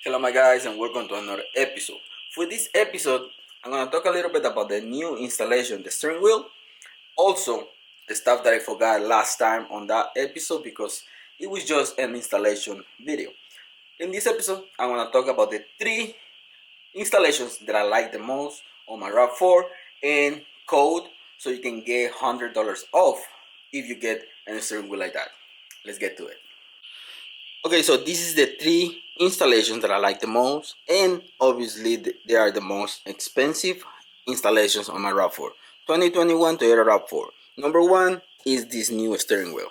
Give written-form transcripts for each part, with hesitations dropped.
Hello my guys and welcome to another episode. For this episode, I'm going to talk a little bit about the new installation, the steering wheel. Also, the stuff that I forgot last time on that episode because it was just an installation video. In this episode, I'm going to talk about the 3 installations that I like the most on my RAV4 and code so you can get $100 off if you get a steering wheel like that. Let's get to it. Okay, so this is the 3 installations that I like the most, and obviously they are the most expensive installations on my RAV4. 2021 Toyota RAV4. Number 1 is this new steering wheel.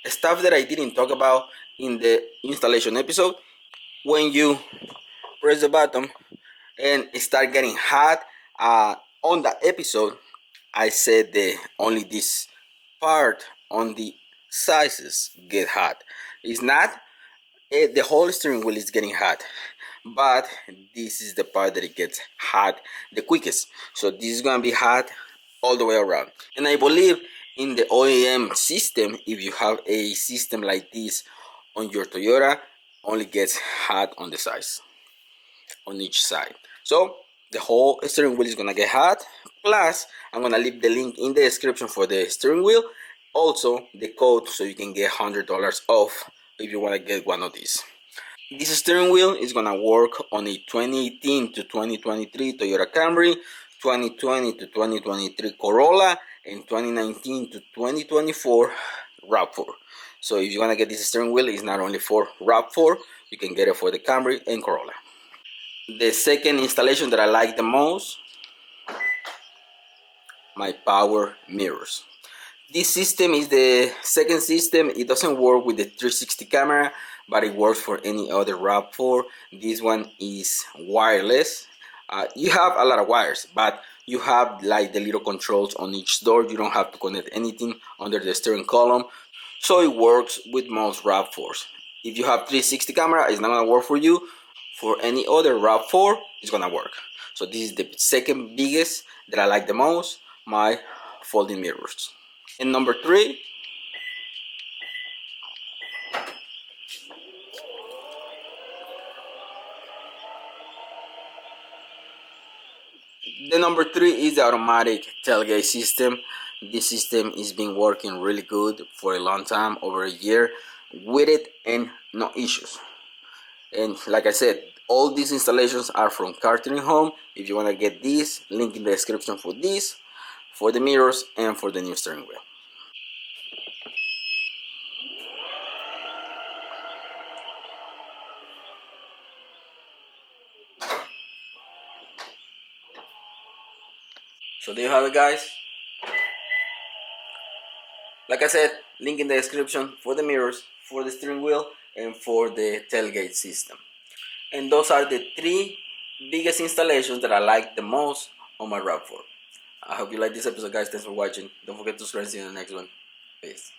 Stuff that I didn't talk about in the installation episode. When you press the button and it start getting hot, on that episode I said that only this part on the sizes get hot. It's not. The whole steering wheel is getting hot, but this is the part that it gets hot the quickest. So this is gonna be hot all the way around. And I believe in the OEM system, if you have a system like this on your Toyota, only gets hot on the sides, on each side. So the whole steering wheel is gonna get hot. Plus, I'm gonna leave the link in the description for the steering wheel. Also, the code so you can get $100 off if you want to get one of these. This steering wheel is gonna work on a 2018 to 2023 Toyota Camry, 2020 to 2023 Corolla, and 2019 to 2024 RAV4. So if you wanna get this steering wheel, it's not only for RAV4, you can get it for the Camry and Corolla. The second installation that I like the most, my power mirrors. This system is the second system. It doesn't work with the 360 camera, but it works for any other RAV4. This one is wireless. You have a lot of wires, but you have like the little controls on each door. You don't have to connect anything under the steering column. So it works with most RAV4s. If you have 360 camera, it's not gonna work for you. For any other RAV4, it's gonna work. So this is the second biggest that I like the most, my folding mirrors. And number 3, is the automatic tailgate system. This system has been working really good for a long time, over a year with it, and no issues. And like I said, all these installations are from Cartrimhome. If you want to get these, link in the description for this, for the mirrors, and for the new steering wheel. So there you have it, guys. Like I said, link in the description for the mirrors, for the steering wheel, and for the tailgate system. And those are the 3 biggest installations that I like the most on my RAV4. I hope you like this episode, guys. Thanks for watching. Don't forget to subscribe. See you in the next one. Peace.